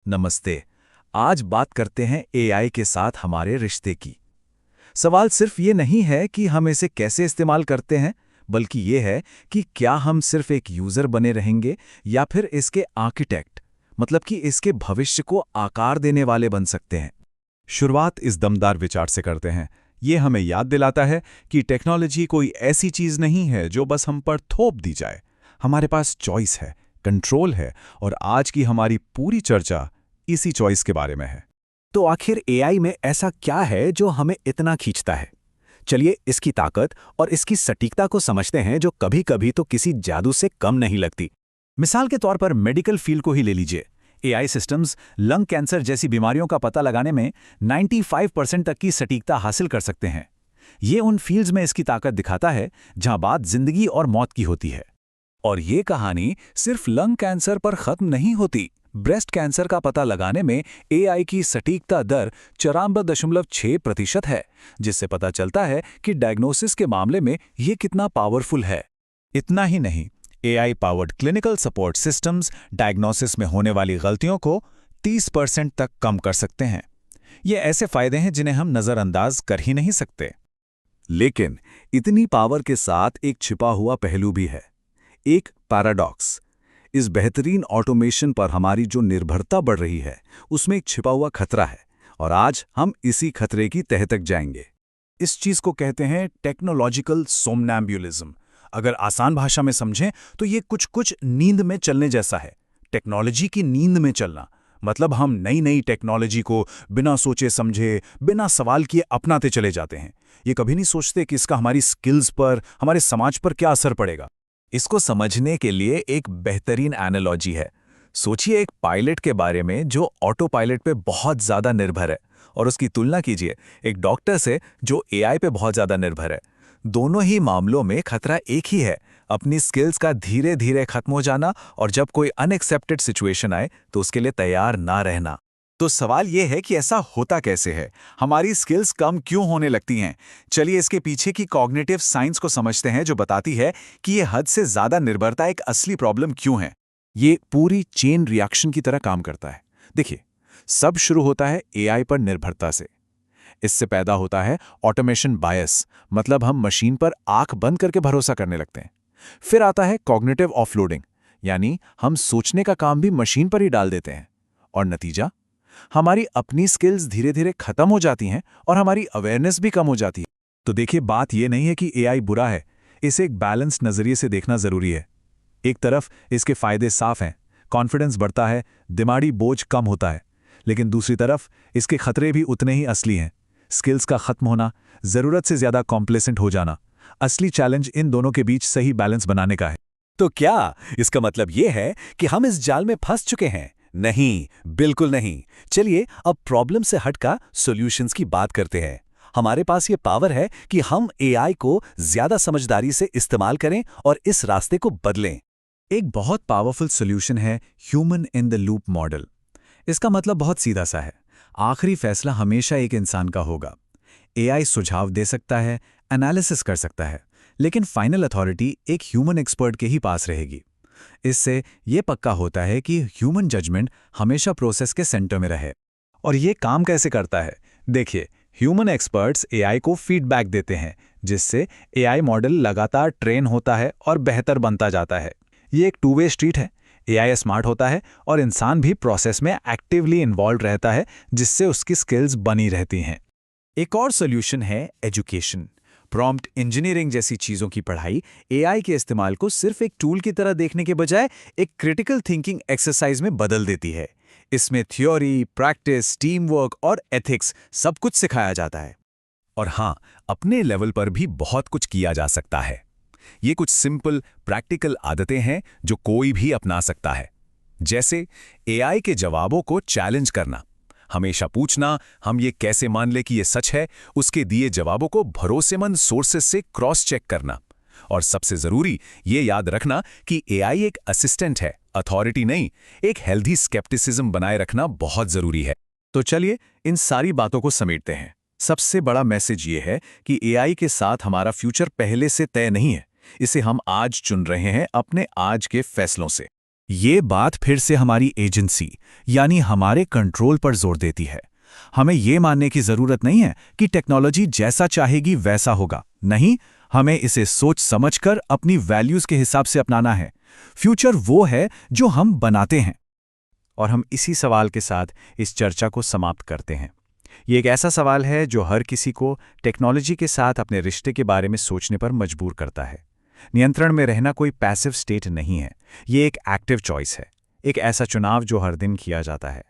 नमस्ते। आज बात करते हैं एआई के साथ हमारे रिश्ते की। सवाल सिर्फ ये नहीं है कि हम इसे कैसे इस्तेमाल करते हैं, बल्कि ये है कि क्या हम सिर्फ एक यूजर बने रहेंगे या फिर इसके आर्किटेक्ट, मतलब कि इसके भविष्य को आकार देने वाले बन सकते हैं। शुरुआत इस दमदार विचार से करते हैं। ये हमें याद दिलाता है कि टेक्नोलॉजी कोई ऐसी चीज नहीं है जो बस हम पर थोप दी जाए। हमारे पास चॉइस है, कंट्रोल है, और आज की हमारी पूरी चर्चा इसी चॉइस के बारे में है। तो आखिर एआई में ऐसा क्या है जो हमें इतना खींचता है? चलिए इसकी ताकत और इसकी सटीकता को समझते हैं, जो कभी-कभी तो किसी जादू से कम नहीं लगती। मिसाल के तौर पर मेडिकल फील्ड को ही ले लीजिए। एआई सिस्टम्स लंग कैंसर जैसी बीमारियों का पता लगाने में 95% तक की सटीकता हासिल कर सकते हैं। ये उन फील्ड्स में इसकी ताकत दिखाता है जहां बात जिंदगी और मौत की होती है। और ये कहानी सिर्फ लंग कैंसर पर खत्म नहीं होती। ब्रेस्ट कैंसर का पता लगाने में एआई की सटीकता दर 94.6% है, जिससे पता चलता है कि डायग्नोसिस के मामले में ये कितना पावरफुल है। इतना ही नहीं, AI powered clinical support systems diagnosis में होने वाली गलतियों को 30% तक कम कर सकते हैं। ये ऐसे फायदे हैं जिन्हें हम नज़रअंदाज कर ही नहीं सकते। लेकिन इतनी पावर के साथ एक छिपा हुआ पहलू भी है, एक पैराडॉक्स। इस बेहतरीन ऑटोमेशन पर हमारी जो निर्भरता बढ़ रही है, उसमें एक छिपा हुआ खतरा है, और आज हम इसी खतरे की तह तक जाएंगे। इस चीज को कहते हैं टेक्नोलॉजिकल सोमनैम्बुलिज्म। अगर आसान भाषा में समझें तो ये कुछ नींद में चलने जैसा है। टेक्नोलॉजी की नींद में चलना मतलब हम नई नई टेक्नोलॉजी को बिना सोचे समझे, बिना सवाल किए अपनाते चले जाते हैं। ये कभी नहीं सोचते कि इसका हमारी स्किल्स पर, हमारे समाज पर क्या असर पड़ेगा। इसको समझने के लिए एक बेहतरीन एनालॉजी है। सोचिए एक पायलट के बारे में जो ऑटो पायलट पे बहुत ज़्यादा निर्भर है, और उसकी तुलना कीजिए एक डॉक्टर से जो एआई पे बहुत ज़्यादा निर्भर है। दोनों ही मामलों में खतरा एक ही है, अपनी स्किल्स का धीरे धीरे खत्म हो जाना, और जब कोई अनएक्सेप्टेड सिचुएशन आए तो उसके लिए तैयार ना रहना। तो सवाल यह है कि ऐसा होता कैसे है, हमारी स्किल्स कम क्यों होने लगती हैं। चलिए इसके पीछे की कॉग्निटिव साइंस को समझते हैं, जो बताती है कि यह हद से ज्यादा निर्भरता एक असली प्रॉब्लम क्यों है। ये पूरी चेन रिएक्शन की तरह काम करता है। देखिए, सब शुरू होता है एआई पर निर्भरता से। इससे पैदा होता है ऑटोमेशन बायस, मतलब हम मशीन पर आंख बंद करके भरोसा करने लगते हैं। फिर आता है कॉग्निटिव ऑफलोडिंग, यानी हम सोचने का काम भी मशीन पर ही डाल देते हैं। और नतीजा, हमारी अपनी स्किल्स धीरे धीरे खत्म हो जाती हैं और हमारी अवेयरनेस भी कम हो जाती है। तो देखिए, बात यह नहीं है कि एआई बुरा है, इसे एक बैलेंस नजरिए से देखना जरूरी है। एक तरफ इसके फायदे साफ हैं, कॉन्फिडेंस बढ़ता है, दिमागी बोझ कम होता है। लेकिन दूसरी तरफ इसके खतरे भी उतने ही असली हैं। स्किल्स का खत्म होना, जरूरत से ज्यादा कॉम्प्लेसेंट हो जाना। असली चैलेंज इन दोनों के बीच सही बैलेंस बनाने का है। तो क्या इसका मतलब ये है कि हम इस जाल में फंस चुके हैं? नहीं, बिल्कुल नहीं। चलिए अब प्रॉब्लम से हटकर सॉल्यूशंस की बात करते हैं। हमारे पास ये पावर है कि हम एआई को ज्यादा समझदारी से इस्तेमाल करें और इस रास्ते को बदलें। एक बहुत पावरफुल सॉल्यूशन है human in the loop model. इसका मतलब बहुत सीधा सा है, आखिरी फैसला हमेशा एक इंसान का होगा। एआई सुझाव दे सकता है, एनालिसिस कर सकता है, लेकिन फाइनल अथॉरिटी एक ह्यूमन एक्सपर्ट के ही पास रहेगी। इससे यह पक्का होता है कि ह्यूमन जजमेंट हमेशा प्रोसेस के सेंटर में रहे। और ये काम कैसे करता है? देखिए, ह्यूमन एक्सपर्ट्स एआई को फीडबैक देते हैं, जिससे एआई मॉडल लगातार ट्रेन होता है और बेहतर बनता जाता है। ये एक टू वे स्ट्रीट है। एआई स्मार्ट होता है और इंसान भी प्रोसेस में एक्टिवली इन्वॉल्व रहता है, जिससे उसकी स्किल्स बनी रहती हैं। एक और सॉल्यूशन है एजुकेशन। प्रॉम्प्ट इंजीनियरिंग जैसी चीजों की पढ़ाई एआई के इस्तेमाल को सिर्फ एक टूल की तरह देखने के बजाय एक क्रिटिकल थिंकिंग एक्सरसाइज में बदल देती है। इसमें थ्योरी, प्रैक्टिस, टीम वर्क और एथिक्स सब कुछ सिखाया जाता है। और हाँ, अपने लेवल पर भी बहुत कुछ किया जा सकता है। ये कुछ सिंपल प्रैक्टिकल आदतें हैं जो कोई भी अपना सकता है। जैसे एआई के जवाबों को चैलेंज करना, हमेशा पूछना हम ये कैसे मान ले कि ये सच है, उसके दिए जवाबों को भरोसेमंद सोर्सेस से क्रॉस चेक करना। और सबसे जरूरी ये याद रखना कि एआई एक असिस्टेंट है, अथॉरिटी नहीं। एक हेल्दी स्केप्टिसिज्म बनाए रखना बहुत जरूरी है। तो चलिए इन सारी बातों को समेटते हैं। सबसे बड़ा मैसेज ये है कि एआई के साथ हमारा फ्यूचर पहले से तय नहीं है, इसे हम आज चुन रहे हैं अपने आज के फैसलों से। ये बात फिर से हमारी एजेंसी यानी हमारे कंट्रोल पर जोर देती है। हमें ये मानने की जरूरत नहीं है कि टेक्नोलॉजी जैसा चाहेगी वैसा होगा। नहीं, हमें इसे सोच समझकर अपनी वैल्यूज के हिसाब से अपनाना है। फ्यूचर वो है जो हम बनाते हैं। और हम इसी सवाल के साथ इस चर्चा को समाप्त करते हैं। ये एक ऐसा सवाल है जो हर किसी को टेक्नोलॉजी के साथ अपने रिश्ते के बारे में सोचने पर मजबूर करता है। नियंत्रण में रहना कोई पैसिव स्टेट नहीं है, ये एक एक्टिव चॉइस है, एक ऐसा चुनाव जो हर दिन किया जाता है।